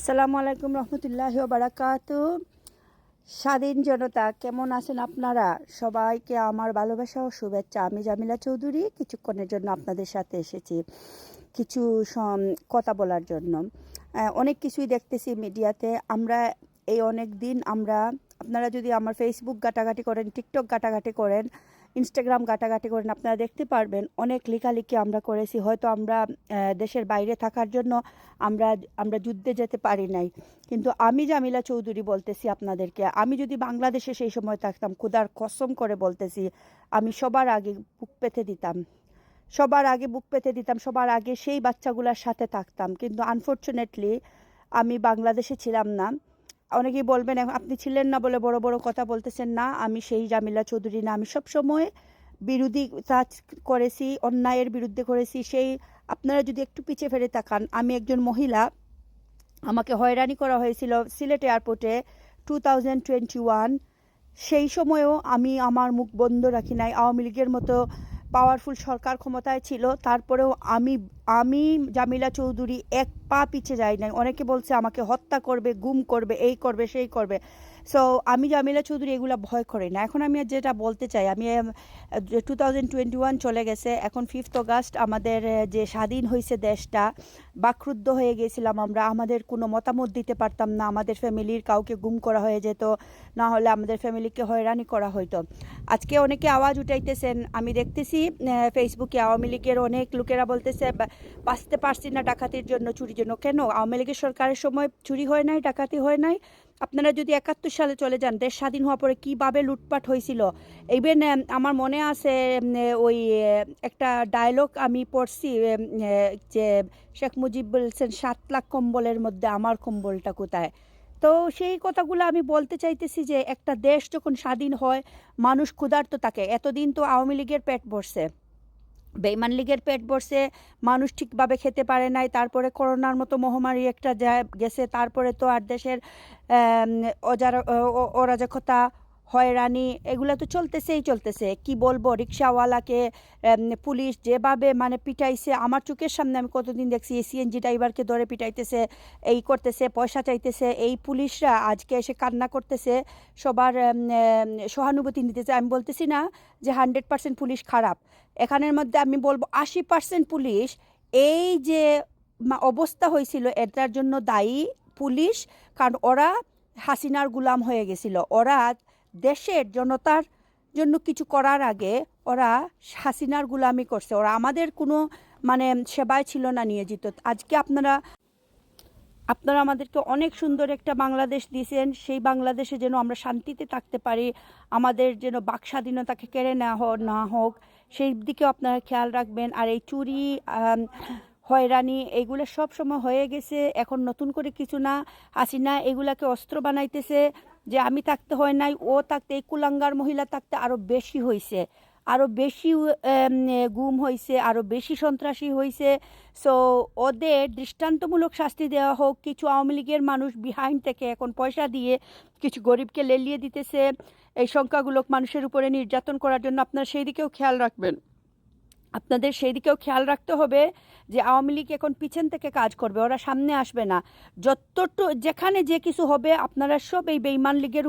আসসালামু আলাইকুম রহমতুল্লাহি ওয়া বারাকাতু। স্বাধীন জনতা, কেমন আছেন আপনারা? সবাইকে আমার ভালোবাসা ও শুভেচ্ছা। আমি জামিলা চৌধুরী কিছুক্ষণের জন্য আপনাদের সাথে এসেছি কিছু কথা বলার জন্য। অনেক কিছুই দেখতেছি মিডিয়াতে। আমরা এই অনেক দিন আপনারা যদি আমার ফেসবুক ঘাটাঘাটি করেন, টিকটক ঘাটাঘাটি করেন, ইনস্টাগ্রাম ঘাটাঘাটি করেন, আপনারা দেখতে পারবেন অনেক লেখালেখি আমরা করেছি। হয়তো আমরা দেশের বাইরে থাকার জন্য আমরা আমরা যুদ্ধে যেতে পারি নাই, কিন্তু আমি জামিলা চৌধুরী বলতেছি আপনাদেরকে, আমি যদি বাংলাদেশে সেই সময় থাকতাম, খুদার কসম করে বলতেছি, আমি সবার আগে বুক পেতে দিতাম, সবার আগে সেই বাচ্চাগুলোর সাথে থাকতাম। কিন্তু আনফর্চুনেটলি আমি বাংলাদেশে ছিলাম না। অনেকেই বলবেন আপনি ছিলেন না বলে বড় বড় কথা বলতেছেন। না, আমি সেই জামিলা চৌধুরী না। আমি সবসময় বিরোধিতা করেছি, অন্যায়ের বিরুদ্ধে করেছি। আপনারা যদি একটু পিছিয়ে ফেরে তাকান, আমি একজন মহিলা, আমাকে হয়রানি করা হয়েছিল সিলেট এয়ারপোর্টে 2021। সেই সময়েও আমি আমার মুখ বন্ধ রাখি নাই। আওয়ামী লীগের মতো পাওয়ারফুল সরকার ক্ষমতায় ছিল, তারপরেও আমি আমি জামিলা চৌধুরী এক পা পিছিয়ে যাই নাই। অনেকে বলছে আমাকে হত্যা করবে, গুম করবে, এই করবে, সেই করবে। সো আমি জামিলা চৌধুরী এগুলো ভয় করি না। এখন আমি যেটা বলতে চাই, আমি 2021 চলে গেছে, এখন 5th অগাস্ট আমাদের যে স্বাধীন হয়েছে দেশটা, বাকরুদ্ধ হয়ে গেছিলাম আমরা। আমাদের কোনো মতামত দিতে পারতাম না। আমাদের ফ্যামিলির কাউকে গুম করা হয়ে যেত, না হলে আমাদের ফ্যামিলিকে হয়রানি করা হইতো। আজকে অনেকে আওয়াজ উঠাইতেছেন, আমি দেখতেছি ফেসবুকে আওয়ামী লীগের অনেক লোকেরা বলতেছে বাঁচতে পারছি না ডাকাতির জন্য, চুরির জন্য। কেন? আওয়ামী লীগের সরকারের সময় চুরি হয় নাই, ডাকাতি হয় নাই? আপনারা যদি 71 সালে চলে যান, দেশ স্বাধীন হওয়ার পরে কীভাবে লুটপাট হয়েছিল। ইভেন আমার মনে আছে ওই একটা ডায়লগ আমি পড়ছি, যে শেখ মুজিব বলছেন 7 লাখ কম্বলের মধ্যে আমার কম্বলটা কোথায়। তো সেই কথাগুলো আমি বলতে চাইতেছি যে একটা দেশ যখন স্বাধীন হয়, মানুষ ক্ষুধার্ত থাকে। এতদিন তো আওয়ামী লীগের পেট ভরছে, বেইমান লীগের পেট ভরছে, মানুষ ঠিকভাবে খেতে পারে নাই। তারপরে করোনার মতো মহামারী একটা গেছে, তারপরে তো আর দেশের অরাজকতা, হয়রানি, এগুলো তো চলতেছে। কি বলবো, রিক্সাওয়ালাকে পুলিশ যেভাবে মানে পিটাইছে, আমার চোখের সামনে আমি কতদিন দেখছি। সিএনজি ড্রাইভারকে ধরে পিটাইতেছে, এই করতেছে, পয়সা চাইতেছে। এই পুলিশরা আজকে এসে কান্না করতেছে, সবার সহানুভূতি নিতেছে। আমি বলতেছি না যে 100% পুলিশ খারাপ, এখানের মধ্যে আমি বলবো 80% পুলিশ। এই যে অবস্থা হয়েছিল, এটার জন্য দায়ী পুলিশ। কারণ ওরা হাসিনার গুলাম হয়ে গেছিল। ওরা দেশের জনতার জন্য কিছু করার আগে ওরা হাসিনার গুলামি করছে। ওরা আমাদের কোনো মানে সেবায় ছিল না নিয়োজিত। আজকে আপনারা আমাদেরকে অনেক সুন্দর একটা বাংলাদেশ দিয়েছেন। সেই বাংলাদেশে যেন আমরা শান্তিতে থাকতে পারি, আমাদের যেন বাক স্বাধীনতাকে কেড়ে না হোক, সেই দিকেও আপনারা খেয়াল রাখবেন। আর এই চুরি, হয়রানি, এগুলো সব সময় হয়ে গেছে, এখন নতুন করে কিছু না। হাসিনা এগুলাকে অস্ত্র বানাইতেছে যে আমি থাকতে হয় নাই, ও থাকতে, এই কুলাঙ্গার মহিলা থাকতে আরও বেশি হয়েছে, আরও বেশি গুম হয়েছে, আরও বেশি সন্ত্রাসী হয়েছে। সো ওদের দৃষ্টান্তমূলক শাস্তি দেওয়া হোক। কিছু আওয়ামী লীগের মানুষ বিহাইন্ড থেকে এখন পয়সা দিয়ে কিছু গরিবকে লেলিয়ে দিতেছে এই সংখ্যাগুলো মানুষের উপরে নির্যাতন করার জন্য। আপনারা সেই দিকেও খেয়াল রাখবেন। আপনাদের সেই দিকেও খেয়াল রাখতে হবে যে আওয়ামী লীগ এখন পিছন থেকে কাজ করবে, ওরা সামনে আসবে না। যেখানে যে কিছু হবে, আপনারা সব এই বেঈমান লীগের